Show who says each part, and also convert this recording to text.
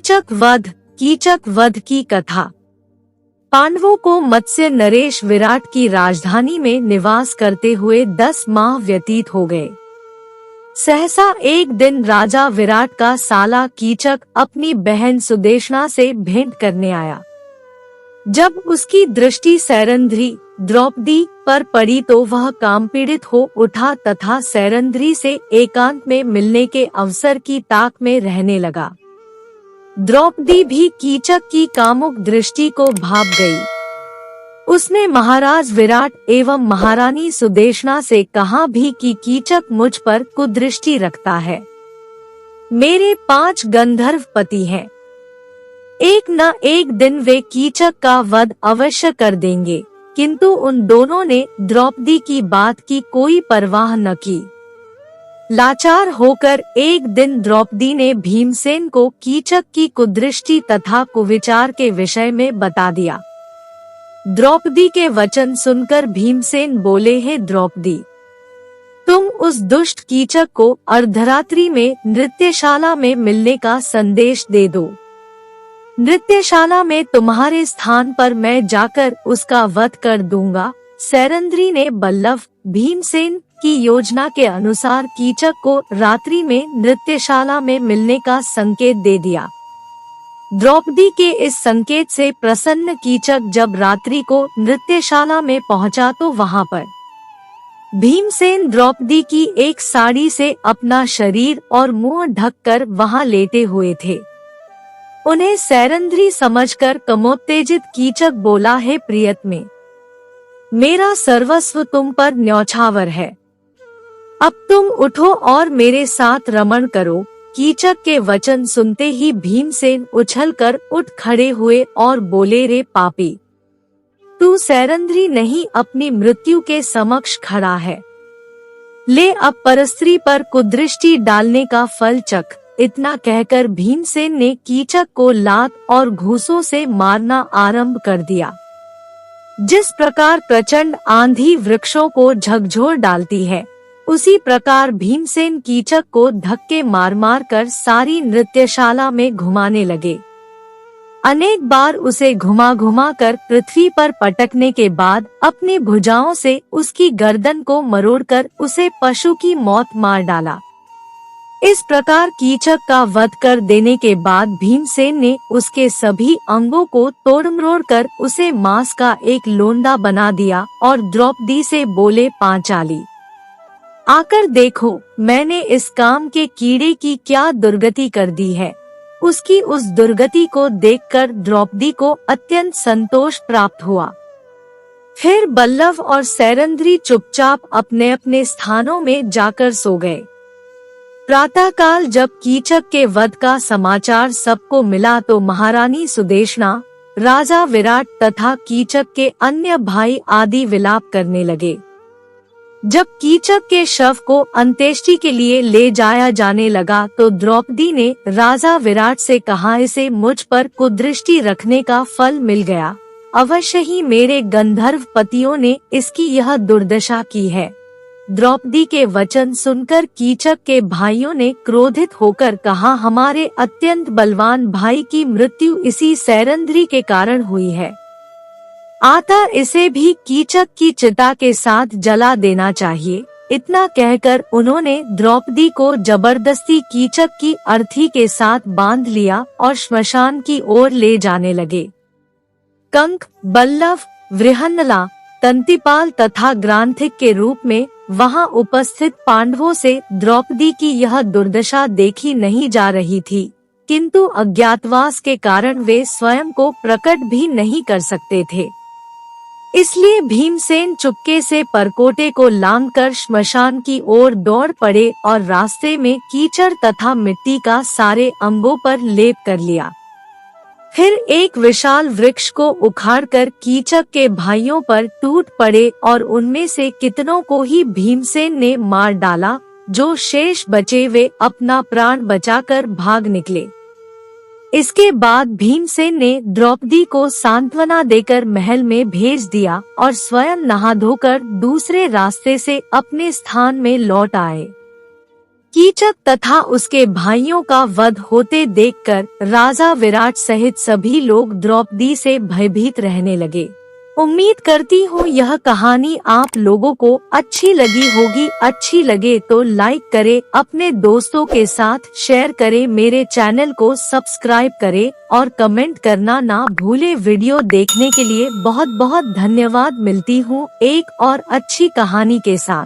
Speaker 1: कीचक वध की कथा। पांडवों को मत्स्य नरेश विराट की राजधानी में निवास करते हुए 10 माह व्यतीत हो गए। सहसा एक दिन राजा विराट का साला कीचक अपनी बहन सुदेशना से भेंट करने आया। जब उसकी दृष्टि सैरंध्री द्रौपदी पर पड़ी तो वह कामपीड़ित हो उठा तथा सैरंध्री से एकांत में मिलने के अवसर की ताक में रहने लगा। द्रौपदी भी कीचक की कामुक दृष्टि को भाप गई। उसने महाराज विराट एवं महारानी सुदेशना से कहा भी कि कीचक मुझ पर कुदृष्टि रखता है। मेरे 5 गंधर्व पति हैं, एक न एक दिन वे कीचक का वध अवश्य कर देंगे। किंतु उन दोनों ने द्रौपदी की बात की कोई परवाह न की। लाचार होकर एक दिन द्रौपदी ने भीमसेन को कीचक की कुदृष्टि तथा कुविचार के विषय में बता दिया। द्रौपदी के वचन सुनकर भीमसेन बोले, हे द्रौपदी, तुम उस दुष्ट कीचक को अर्धरात्रि में नृत्यशाला में मिलने का संदेश दे दो। नृत्यशाला में तुम्हारे स्थान पर मैं जाकर उसका वध कर दूंगा। सैरंध्री ने बल्लभ भीमसेन की योजना के अनुसार कीचक को रात्रि में नृत्यशाला में मिलने का संकेत दे दिया। द्रौपदी के इस संकेत से प्रसन्न कीचक जब रात्रि को नृत्यशाला में पहुंचा तो वहां पर भीमसेन द्रौपदी की एक साड़ी से अपना शरीर और मुंह ढककर वहां लेटे हुए थे। उन्हें सैरंध्री समझकर कमोत्तेजित कीचक बोला, हे प्रियतमे, मेरा सर्वस्व तुम पर न्यौछावर है। अब तुम उठो और मेरे साथ रमण करो। कीचक के वचन सुनते ही भीमसेन उछलकर उठ खड़े हुए और बोले, रे पापी, तू सैरंध्री नहीं अपनी मृत्यु के समक्ष खड़ा है। ले अब परस्त्री पर कुदृष्टि डालने का फल चख। इतना कहकर भीमसेन ने कीचक को लात और घूंसों से मारना आरंभ कर दिया। जिस प्रकार प्रचंड आंधी वृक्षों को झकझोर डालती है, उसी प्रकार भीमसेन कीचक को धक्के मार मार कर सारी नृत्यशाला में घुमाने लगे। अनेक बार उसे घुमा घुमा कर पृथ्वी पर पटकने के बाद अपनी भुजाओं से उसकी गर्दन को मरोड़कर उसे पशु की मौत मार डाला। इस प्रकार कीचक का वध कर देने के बाद भीमसेन ने उसके सभी अंगों को तोड़-मरोड़ कर उसे मांस का एक लोंदा बना दिया और द्रौपदी से बोले, पांचाली, आकर देखो मैंने इस काम के कीड़े की क्या दुर्गति कर दी है। उसकी उस दुर्गति को देखकर द्रौपदी को अत्यंत संतोष प्राप्त हुआ। फिर बल्लभ और सैरंध्री चुपचाप अपने अपने स्थानों में जाकर सो गए। प्रातःकाल जब कीचक के वध का समाचार सबको मिला तो महारानी सुदेशना, राजा विराट तथा कीचक के अन्य भाई आदि विलाप करने लगे। जब कीचक के शव को अंत्येष्टि के लिए ले जाया जाने लगा तो द्रौपदी ने राजा विराट से कहा, इसे मुझ पर कुदृष्टि रखने का फल मिल गया। अवश्य ही मेरे गंधर्व पतियों ने इसकी यह दुर्दशा की है। द्रौपदी के वचन सुनकर कीचक के भाइयों ने क्रोधित होकर कहा, हमारे अत्यंत बलवान भाई की मृत्यु इसी सैरंध्री के कारण हुई है। अतः इसे भी कीचक की चिता के साथ जला देना चाहिए। इतना कहकर उन्होंने द्रौपदी को जबरदस्ती कीचक की अर्थी के साथ बांध लिया और श्मशान की ओर ले जाने लगे। कंक, बल्लभ, वृहन्नला, तंतिपाल तथा ग्रांथिक के रूप में वहां उपस्थित पांडवों से द्रौपदी की यह दुर्दशा देखी नहीं जा रही थी, किंतु अज्ञातवास के कारण वे स्वयं को प्रकट भी नहीं कर सकते थे। इसलिए भीमसेन चुपके से परकोटे को लांघकर श्मशान की ओर दौड़ पड़े और रास्ते में कीचड़ तथा मिट्टी का सारे अंगों पर लेप कर लिया। फिर एक विशाल वृक्ष को उखाड़कर कीचक के भाइयों पर टूट पड़े और उनमें से कितनों को ही भीमसेन ने मार डाला। जो शेष बचे वे अपना प्राण बचाकर भाग निकले। इसके बाद भीमसेन ने द्रौपदी को सांत्वना देकर महल में भेज दिया और स्वयं नहा धोकर दूसरे रास्ते से अपने स्थान में लौट आए। कीचक तथा उसके भाइयों का वध होते देखकर राजा विराट सहित सभी लोग द्रौपदी से भयभीत रहने लगे। उम्मीद करती हूँ यह कहानी आप लोगों को अच्छी लगी होगी। अच्छी लगे तो लाइक करें, अपने दोस्तों के साथ शेयर करें, मेरे चैनल को सब्सक्राइब करें और कमेंट करना ना भूले। वीडियो देखने के लिए बहुत बहुत धन्यवाद। मिलती हूँ एक और अच्छी कहानी के साथ।